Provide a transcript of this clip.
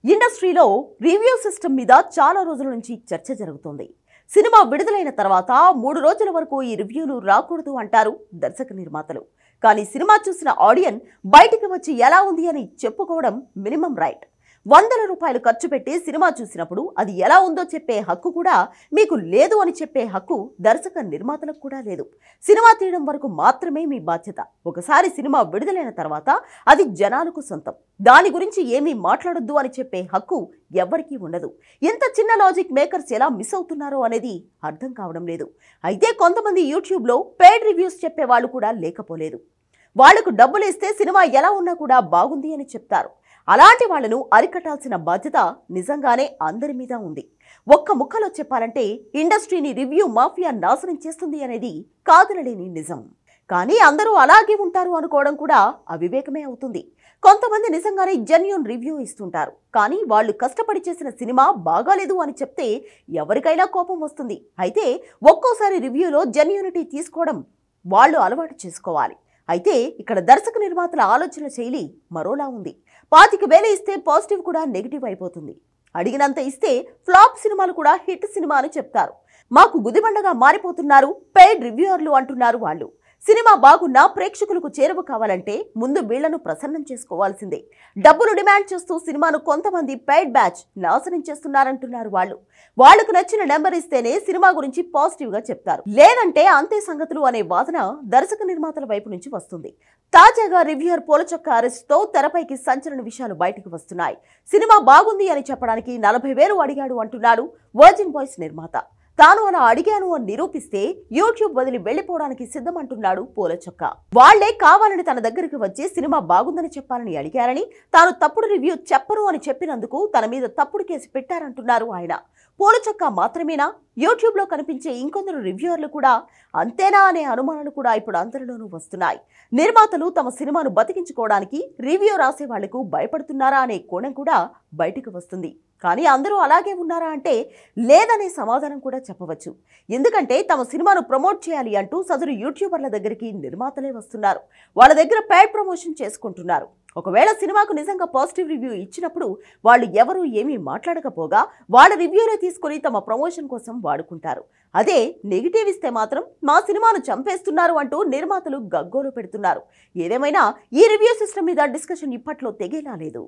ఇండస్ట్రీలో review system మీద చాలా రోజుల నుంచి చర్చ జరుగుతుంది. సినిమా విడుదలైన తర్వాత 3 రోజుల వరకు ఈ రివ్యూలు రాకూడదు అంటారు దర్శక నిర్మాతలు. కానీ సినిమా చూసిన ఆడియన్స్ బయటికి వచ్చి ఎలా ఉంది అని చెప్పుకోవడం మినిమం రైట్. వందల రూపాయలు ఖర్చు పెట్టి సినిమా చూసినప్పుడు అది ఎలా ఉందో చెప్పే హక్కు కూడా మీకు లేదు అని చెప్పే హక్కు దర్శక నిర్మాతలకు కూడా లేదు. సినిమా తీయడం వరకు మాత్రమే మీ బాధ్యత. ఒకసారి సినిమా విడుదలైన తర్వాత అది జనాలకు సొంతం. దాని గురించి ఏమీ మాట్లాడొద్దు అని చెప్పే హక్కు ఎవ్వరికీ ఉండదు. ఎంత చిన్న లాజిక్ మేకర్స్ ఎలా మిస్ అవుతున్నారో అనేది అర్థం కావడం లేదు. అయితే కొంతమంది యూట్యూబ్లో పెయిడ్ రివ్యూస్ చెప్పే వాళ్ళు కూడా లేకపోలేదు. వాళ్లకు డబ్బులు ఇస్తే సినిమా ఎలా ఉన్నా కూడా బాగుంది అని చెప్తారు. అలాంటి వాళ్లను అరికట్టాల్సిన బాధ్యత నిజంగానే అందరి మీద ఉంది. ఒక్క ముక్కలో చెప్పాలంటే ఇండస్ట్రీని రివ్యూ మాఫియా నాశనం చేస్తుంది అనేది కాదనలేని నిజం. కానీ అందరూ అలాగే ఉంటారు అనుకోవడం కూడా అవివేకమే అవుతుంది. కొంతమంది నిజంగానే జెన్యూన్ రివ్యూ ఇస్తుంటారు. కానీ వాళ్ళు కష్టపడి చేసిన సినిమా బాగాలేదు అని చెప్తే ఎవరికైనా కోపం వస్తుంది. అయితే ఒక్కోసారి రివ్యూలో జెన్యూనిటీ తీసుకోవడం వాళ్ళు అలవాటు చేసుకోవాలి. అయితే ఇక్కడ దర్శక నిర్మాతల ఆలోచన శైలి మరోలా ఉంది. 25,000 ఇస్తే పాజిటివ్ కూడా నెగిటివ్ అయిపోతుంది. అడిగినంత ఇస్తే ఫ్లాప్ సినిమాలు కూడా హిట్ సినిమా అని చెప్తారు. మాకు గుదిబండగా మారిపోతున్నారు పెయిడ్ రివ్యూయర్లు అంటున్నారు వాళ్ళు. సినిమా బాగున్నా ప్రేక్షకులకు చేరువ కావాలంటే ముందు వీళ్లను ప్రసన్నం చేసుకోవాల్సిందే. డబ్బులు డిమాండ్ చేస్తూ సినిమాను కొంతమంది పెయిడ్ బ్యాచ్ నాశనం చేస్తున్నారంటున్నారు వాళ్ళు. వాళ్లకు నచ్చిన నెంబర్ ఇస్తేనే సినిమా గురించి పాజిటివ్ గా చెప్తారు, లేదంటే అంతే సంగతులు అనే వాదన దర్శక నిర్మాతల వైపు నుంచి వస్తుంది. తాజాగా రివ్యూయర్ పూలచొక్క అరెస్ట్ తో తెరపైకి సంచలన విషయాలు బయటకు వస్తున్నాయి. సినిమా బాగుంది అని చెప్పడానికి 40,000 అడిగాడు అంటున్నాడు వర్జిన్ బాయ్స్ నిర్మాత. తాను అలా అడిగాను అని నిరూపిస్తే యూట్యూబ్ వదిలి వెళ్లిపోవడానికి సిద్ధమంటున్నాడు పూలచొక్క. వాళ్లే కావాలని తన దగ్గరికి వచ్చి సినిమా బాగుందని చెప్పాలని అడిగారని, తాను తప్పుడు రివ్యూ చెప్పరు అని చెప్పినందుకు తన మీద తప్పుడు కేసు పెట్టారంటున్నారు ఆయన. పూలచొక్క మాత్రమేనా, యూట్యూబ్ లో కనిపించే ఇంకొందరు రివ్యూయర్లు కూడా అంతేనా అనే అనుమానాలు కూడా ఇప్పుడు అందరిలోనూ వస్తున్నాయి. నిర్మాతలు తమ సినిమాను బతికించుకోవడానికి రివ్యూ రాసే వాళ్లకు భయపడుతున్నారా అనే కోణం కూడా బయటకు వస్తుంది. కానీ అందరూ అలాగే ఉన్నారా అంటే లేదనే సమాధానం కూడా చెప్పవచ్చు. ఎందుకంటే తమ సినిమాను ప్రమోట్ చేయాలి అంటూ సదరు యూట్యూబర్ల దగ్గరికి నిర్మాతలే వస్తున్నారు. వాళ్ళ దగ్గర పెయిడ్ ప్రమోషన్ చేసుకుంటున్నారు. ఒకవేళ సినిమాకు నిజంగా పాజిటివ్ రివ్యూ ఇచ్చినప్పుడు వాళ్ళు ఎవరూ ఏమీ మాట్లాడకపోగా వాళ్ళ రివ్యూనే తీసుకుని తమ ప్రమోషన్ కోసం వాడుకుంటారు. అదే నెగిటివ్ ఇస్తే మాత్రం మా సినిమాను చంపేస్తున్నారు అంటూ నిర్మాతలు గగ్గోలు పెడుతున్నారు. ఏదేమైనా ఈ రివ్యూ సిస్టమ్ మీద డిస్కషన్ ఇప్పట్లో తెగేలా లేదు.